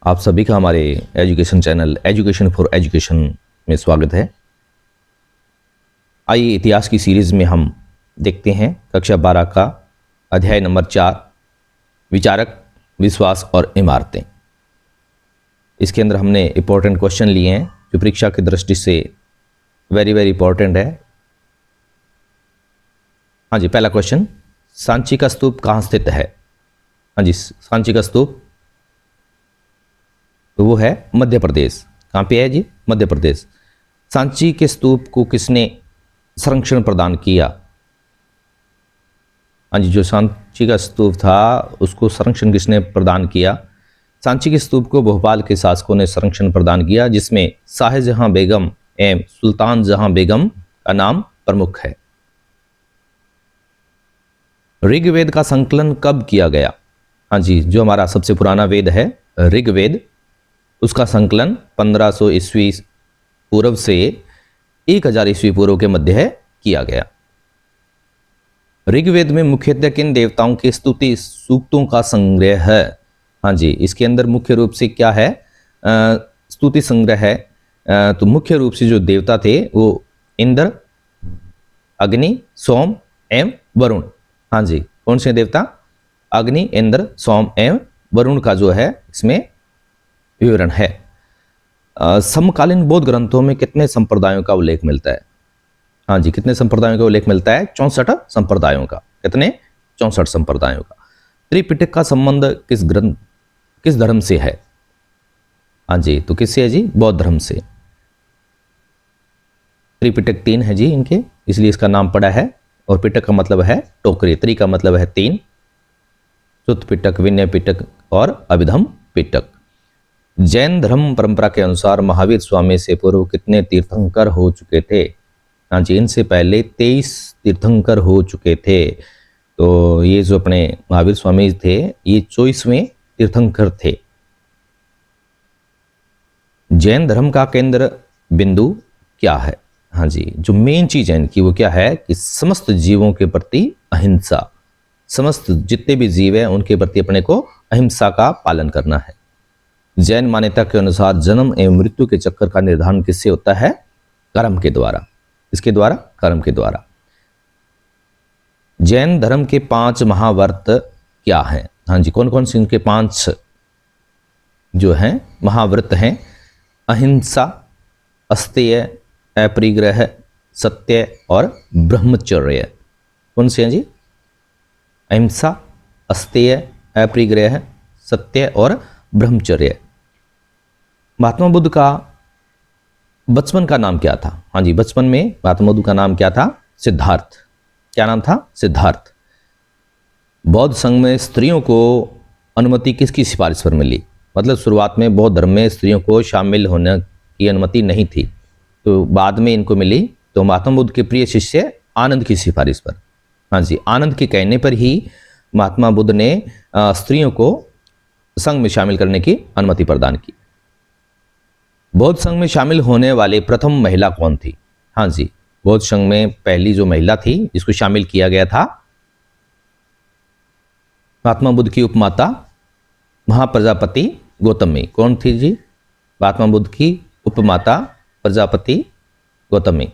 आप सभी का हमारे education channel education for education में स्वागत है। आइए इतिहास की सीरीज़ में हम देखते हैं कक्षा 12 का अध्याय नंबर 4 विचारक, विश्वास और इमारतें। इसके अंदर हमने इम्पोर्टेंट क्वेश्चन लिए हैं जो परीक्षा की दृष्टि से वेरी इम्पोर्टेंट है। हाँ जी, पहला क्वेश्चन, सांची का स्तूप कहाँ स्थित है? हाँ जी, सांची का स्तूप तो वो है मध्य प्रदेश। कहाँ पे है जी? मध्य प्रदेश। सांची के स्तूप को किसने संरक्षण प्रदान किया? हाँ जी, जो सांची का स्तूप था उसको संरक्षण किसने प्रदान किया? सांची के स्तूप को भोपाल के शासकों ने संरक्षण प्रदान किया, जिसमें शाहजहां बेगम एवं सुल्तान जहां बेगम का नाम प्रमुख है। ऋग्वेद का संकलन कब किया गया? हाँ जी, जो हमारा सबसे पुराना वेद है ऋग्वेद, उसका संकलन 1500 ईस्वी पूर्व से 1000 ईस्वी पूर्व के मध्य है किया गया। ऋग्वेद में मुख्यतः किन देवताओं के स्तुति सूक्तों का संग्रह है? हाँ जी, इसके अंदर मुख्य रूप से क्या है? स्तुति संग्रह है। तो मुख्य रूप से जो देवता थे वो इंद्र, अग्नि, सोम एवं वरुण। हाँ जी, कौन से देवता? अग्नि, इंद्र, सोम एवं वरुण का जो है इसमें विवरण है। समकालीन बौद्ध ग्रंथों में कितने संप्रदायों का उल्लेख मिलता है? हाँ जी, कितने संप्रदायों का उल्लेख मिलता है? 64 संप्रदायों का। कितने? 64 संप्रदायों का। त्रिपिटक का संबंध किस धर्म से है? हाँ जी, तो किससे है जी? बौद्ध धर्म से। त्रिपिटक 3 है जी इनके, इसलिए इसका नाम पड़ा है। और पिटक का मतलब है टोकरी, त्रि का मतलब है 3, सुत्त पिटक, विनय पिटक और अभिधम पिटक। जैन धर्म परंपरा के अनुसार महावीर स्वामी से पूर्व कितने तीर्थंकर हो चुके थे? हाँ जी, इनसे पहले 23 तीर्थंकर हो चुके थे। तो ये जो अपने महावीर स्वामी थे ये 24वें तीर्थंकर थे। जैन धर्म का केंद्र बिंदु क्या है? हाँ जी, जो मेन चीज है इनकी वो क्या है कि समस्त जीवों के प्रति अहिंसा। समस्त जितने भी जीव हैं उनके प्रति अपने को अहिंसा का पालन करना है। जैन मान्यता के अनुसार जन्म एवं मृत्यु के चक्कर का निर्धारण किससे होता है? कर्म के द्वारा। इसके द्वारा? कर्म के द्वारा। जैन धर्म के 5 महाव्रत क्या हैं? हाँ जी, कौन कौन से इनके 5 जो हैं महाव्रत हैं? अहिंसा, अस्तेय, अपरिग्रह, सत्य और ब्रह्मचर्य। कौन से हैं जी? अहिंसा, अस्तेय, अपरिग्रह, सत्य और ब्रह्मचर्य। महात्मा बुद्ध का बचपन का नाम क्या था? हाँ जी, बचपन में महात्मा बुद्ध का नाम क्या था? सिद्धार्थ। क्या नाम था? सिद्धार्थ। बौद्ध संघ में स्त्रियों को अनुमति किसकी सिफारिश पर मिली? मतलब शुरुआत में बौद्ध धर्म में स्त्रियों को शामिल होने की अनुमति नहीं थी, तो बाद में इनको मिली। तो महात्मा बुद्ध के प्रिय शिष्य आनंद की सिफारिश पर, हाँ जी, आनंद के कहने पर ही महात्मा बुद्ध ने स्त्रियों को संघ में शामिल करने की अनुमति प्रदान की। बौद्ध संघ में शामिल होने वाले प्रथम महिला कौन थी? हाँ जी, बौद्ध संघ में पहली जो महिला थी जिसको शामिल किया गया था महात्मा बुद्ध की उपमाता महाप्रजापति गौतमी। कौन थी जी? महात्मा बुद्ध की उपमाता प्रजापति गौतमी।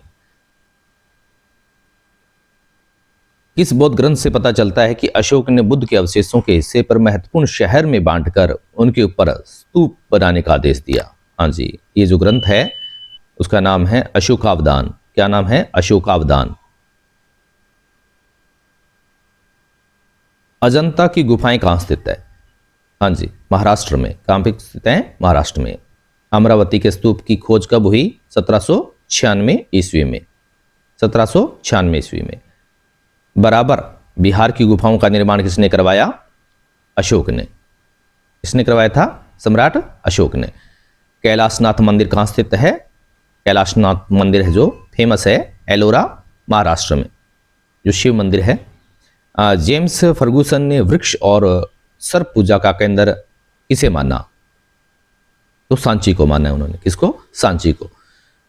किस बौद्ध ग्रंथ से पता चलता है कि अशोक ने बुद्ध के अवशेषों के हिस्से पर महत्वपूर्ण शहर में बांटकर उनके ऊपर स्तूप बनाने का आदेश दिया? हाँ जी, ये जो ग्रंथ है उसका नाम है अशोकावदान। क्या नाम है? अशोकावदान। अजंता की गुफाएं कहाँ स्थित है? हाँ जी, महाराष्ट्र में। कहाँ पे स्थित है? महाराष्ट्र में। अमरावती के स्तूप की खोज कब हुई? 1796 ईस्वी में। 1796 ईस्वी में। बराबर बिहार की गुफाओं का निर्माण किसने करवाया? अशोक ने। किसने करवाया था? सम्राट अशोक ने। कैलाशनाथ मंदिर कहाँ स्थित है? कैलाशनाथ मंदिर है जो फेमस है एलोरा, महाराष्ट्र में, जो शिव मंदिर है। जेम्स फर्गुसन ने वृक्ष और सर्प पूजा का केंद्र किसे माना? तो सांची को माना है उन्होंने। किसको? सांची को।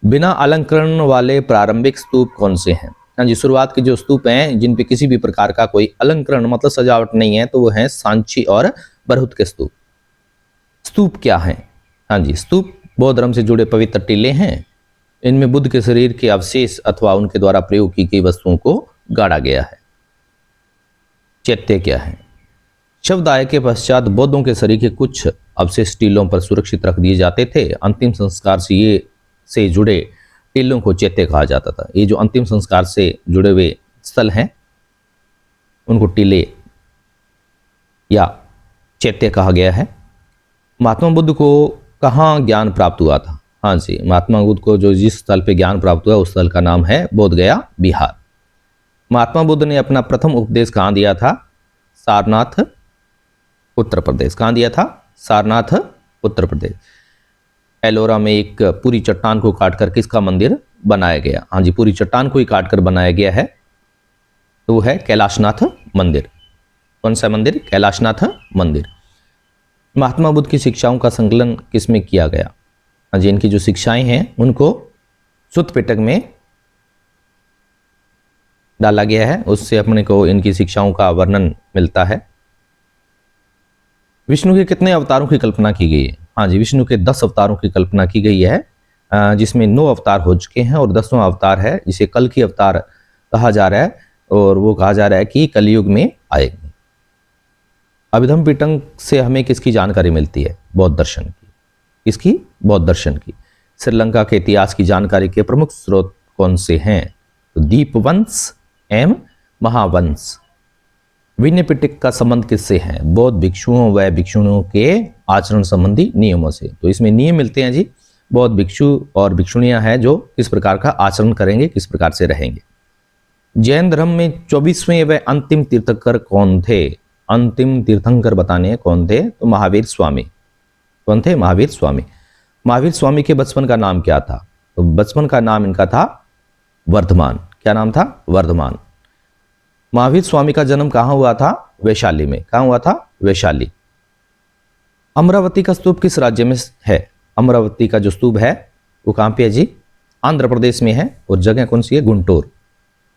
बिना अलंकरण वाले प्रारंभिक स्तूप कौन से हैं? हाँ जी, शुरुआत के जो स्तूप हैं जिन पे किसी भी प्रकार का कोई अलंकरण मतलब सजावट नहीं है, तो वो हैं सांची और बरहुत के स्तूप। स्तूप क्या है? हाँ जी, स्तूप बौद्ध धर्म से जुड़े पवित्र टीले हैं। इनमें बुद्ध के शरीर के अवशेष अथवा उनके द्वारा प्रयोग की गई वस्तुओं को गाड़ा गया है। चैत्य क्या है? शव आय के पश्चात बौद्धों के शरीर के कुछ अवशेष टीलों पर सुरक्षित रख दिए जाते थे। अंतिम संस्कार से जुड़े टीलों को चैत्य कहा जाता था। ये जो अंतिम संस्कार से जुड़े हुए स्थल हैं उनको टीले या चैत्य कहा गया है। महात्मा बुद्ध को कहाँ ज्ञान प्राप्त हुआ था? हाँ जी, महात्मा बुद्ध को जो जिस स्थल पे ज्ञान प्राप्त हुआ उस स्थल का नाम है बोध गया, बिहार। महात्मा बुद्ध ने अपना प्रथम उपदेश कहाँ दिया था? सारनाथ, उत्तर प्रदेश। कहाँ दिया था? सारनाथ, उत्तर प्रदेश। एलोरा में एक पूरी चट्टान को काटकर किसका मंदिर बनाया गया? हाँ जी, पूरी चट्टान को ही काटकर बनाया गया है, तो वो है कैलाशनाथ मंदिर। कौन सा मंदिर? कैलाशनाथ मंदिर। महात्मा बुद्ध की शिक्षाओं का संकलन किसमें किया गया? हाँ जी, इनकी जो शिक्षाएं हैं उनको सुत्त पिटक में डाला गया है, उससे अपने को इनकी शिक्षाओं का वर्णन मिलता है। विष्णु के कितने अवतारों की कल्पना की गई है? हाँ जी, विष्णु के 10 अवतारों की कल्पना की गई है, जिसमें 9 अवतार हो चुके हैं और 10वां अवतार है जिसे कल की अवतार कहा जा रहा है, और वो कहा जा रहा है कि कलयुग में आएंगे। अभिधम्म पिटक से हमें किसकी जानकारी मिलती है? बौद्ध दर्शन की। किसकी? बौद्ध दर्शन की। श्रीलंका के इतिहास की जानकारी के प्रमुख स्रोत कौन से हैं? तो दीपवंश एवं महावंश। विनय पिटक का संबंध किससे है? बौद्ध भिक्षुओं व भिक्षुणियों के आचरण संबंधी नियमों से। तो इसमें नियम मिलते हैं जी, बौद्ध भिक्षु और भिक्षुणियां हैं जो किस प्रकार का आचरण करेंगे, किस प्रकार से रहेंगे। जैन धर्म में 24वें व अंतिम तीर्थंकर कौन थे? अंतिम तीर्थंकर बताने कौन थे? तो महावीर स्वामी। कौन थे? महावीर स्वामी। महावीर स्वामी के बचपन का नाम क्या था? तो बचपन का नाम इनका था वर्धमान। क्या नाम था? वर्धमान। महावीर स्वामी का जन्म कहाँ हुआ था? वैशाली में। कहाँ हुआ था? वैशाली। अमरावती का स्तूप किस राज्य में है? अमरावती का जो स्तूप है वो कहाँ पे है जी? आंध्र प्रदेश में है, और जगह कौन सी है? गुंटूर।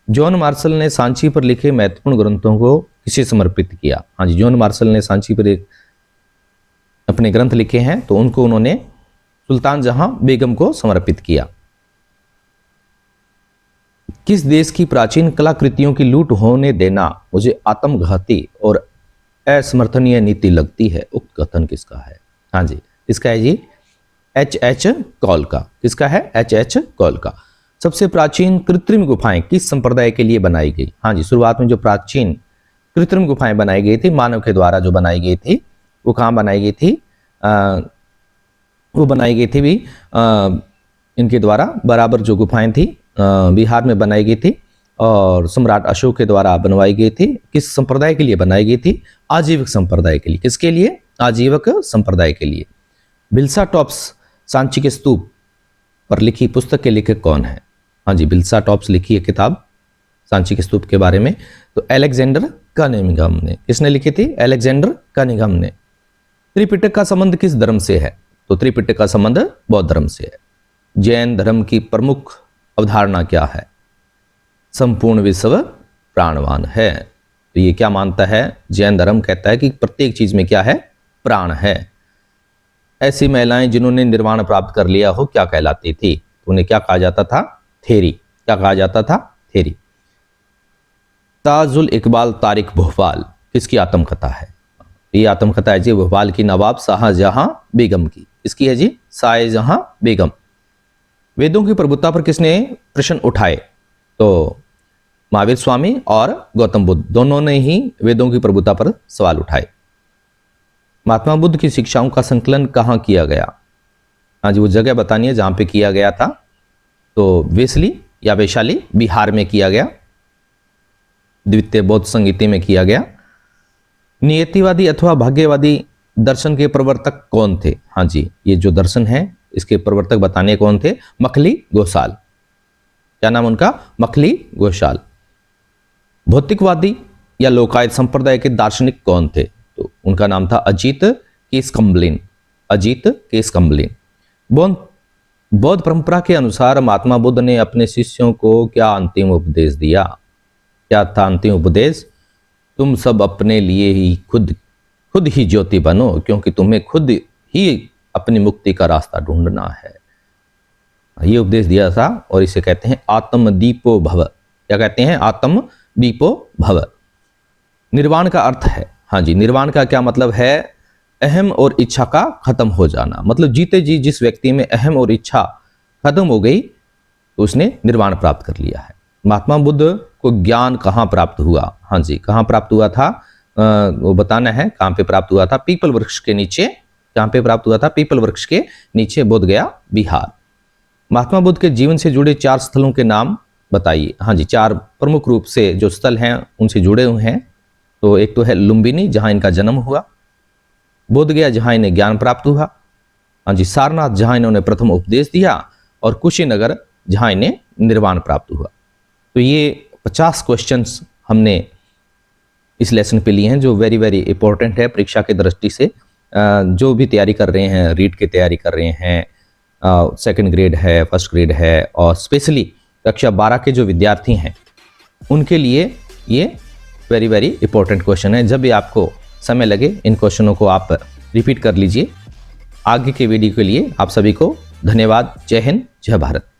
जॉन मार्शल ने सांची पर लिखे महत्वपूर्ण ग्रंथों को किसे समर्पित किया? हाँ जी, जॉन मार्शल ने सांची पर अपने ग्रंथ लिखे हैं, तो उनको उन्होंने सुल्तान जहां बेगम को समर्पित किया। किस देश की प्राचीन कलाकृतियों की लूट होने देना मुझे आत्मघाती और असमर्थनीय नीति लगती है? उक्त कथन किसका है? हाँ जी, किसका है जी? H.H. कॉल का। किसका है? H.H. कॉल का। सबसे प्राचीन कृत्रिम गुफाएं किस संप्रदाय के लिए बनाई गई? हाँ जी, शुरुआत में जो प्राचीन कृत्रिम गुफाएं बनाई गई थी, मानव के द्वारा जो बनाई गई थी, वो कहाँ बनाई गई थी? वो बनाई गई थी भी इनके द्वारा बराबर जो गुफाएं थी बिहार में बनाई गई थी, और सम्राट अशोक के द्वारा बनवाई गई थी। किस संप्रदाय के लिए बनाई गई थी? आजीवक संप्रदाय के लिए। किसके लिए? आजीवक संप्रदाय के लिए। बिल्सा टॉप्स सांची के स्तूप पर लिखी पुस्तक के लेखक कौन है? हाँ जी, बिल्सा टॉप्स लिखी है किताब सांची के स्तूप के बारे में, तो अलेक्जेंडर कनिंघम ने। किसने लिखी थी? अलेक्जेंडर कनिंघम ने। त्रिपिटक का संबंध किस धर्म से है? तो त्रिपिटक का संबंध बौद्ध धर्म से है। जैन धर्म की प्रमुख अवधारणा क्या है? संपूर्ण विश्व प्राणवान है। तो ये क्या मानता है? जैन धर्म कहता है कि प्रत्येक चीज में क्या है? प्राण है। ऐसी महिलाएं जिन्होंने निर्वाण प्राप्त कर लिया हो क्या कहलाती थी? तो उन्हें क्या कहा जाता था? थेरी। क्या कहा जाता था? थेरी। ताजुल इकबाल तारिक भोपाल किसकी आत्मकथा है? ये आत्मकथा है जी भोपाल की नवाब शाहजहां बेगम की। किसकी है जी? शाहजहां बेगम। वेदों की प्रभुता पर किसने प्रश्न उठाए? तो महावीर स्वामी और गौतम बुद्ध दोनों ने ही वेदों की प्रभुता पर सवाल उठाए। महात्मा बुद्ध की शिक्षाओं का संकलन कहाँ किया गया? हाँ जी, वो जगह बतानी है जहां पे किया गया था। तो वेसली या वैशाली, बिहार में किया गया। द्वितीय बौद्ध संगीति में किया गया। नियतिवादी अथवा भाग्यवादी दर्शन के प्रवर्तक कौन थे? हाँ जी, ये जो दर्शन है इसके प्रवर्तक बताने कौन थे? मखली गोसाल। क्या नाम उनका? मखली गोसाल। भौतिकवादी या लोकायत संप्रदाय के दार्शनिक कौन थे? तो उनका नाम था अजीत केशकम्बलिन। अजीत केशकम्बलिन। बौद्ध परंपरा के अनुसार महात्मा बुद्ध ने अपने शिष्यों को क्या अंतिम उपदेश दिया? क्या था अंतिम उपदेश? तुम सब अपने लिए ही खुद ही ज्योति बनो, क्योंकि तुम्हें खुद ही अपनी मुक्ति का रास्ता ढूंढना है। ये उपदेश दिया था और इसे कहते हैं आत्मदीपो भव। क्या कहते हैं? आत्मदीपो भव। निर्वाण का अर्थ है, हाँ जी, निर्वाण का क्या मतलब है? अहम और इच्छा का खत्म हो जाना। मतलब जीते जी जिस व्यक्ति में अहम और इच्छा खत्म हो गई तो उसने निर्वाण प्राप्त कर लिया है। महात्मा बुद्ध को ज्ञान कहाँ प्राप्त हुआ? हाँ जी, कहाँ प्राप्त हुआ था वो बताना है। कहाँ पे प्राप्त हुआ था? पीपल वृक्ष के नीचे। कहाँ पे प्राप्त हुआ था? पीपल वृक्ष के नीचे, बोध गया, बिहार। महात्मा बुद्ध के जीवन से जुड़े 4 स्थलों के नाम बताइए। हाँ जी, 4 प्रमुख रूप से जो स्थल हैं उनसे जुड़े हुए हैं। तो एक तो है लुम्बिनी, जहाँ इनका जन्म हुआ, बोध गया जहाँ इन्हें ज्ञान प्राप्त हुआ, हाँ जी, सारनाथ जहाँ इन्होंने प्रथम उपदेश दिया, और कुशीनगर जहाँ इन्हें निर्वाण प्राप्त हुआ। तो ये 50 क्वेश्चंस हमने इस लेसन पे लिए हैं जो वेरी वेरी इंपॉर्टेंट है परीक्षा की दृष्टि से। जो भी तैयारी कर रहे हैं, रीड की तैयारी कर रहे हैं, सेकंड ग्रेड है, फर्स्ट ग्रेड है, और स्पेशली कक्षा 12 के जो विद्यार्थी हैं उनके लिए ये वेरी वेरी इंपॉर्टेंट क्वेश्चन है। जब भी आपको समय लगे इन क्वेश्चनों को आप रिपीट कर लीजिए। आगे के वीडियो के लिए आप सभी को धन्यवाद। जय हिंद, जय भारत।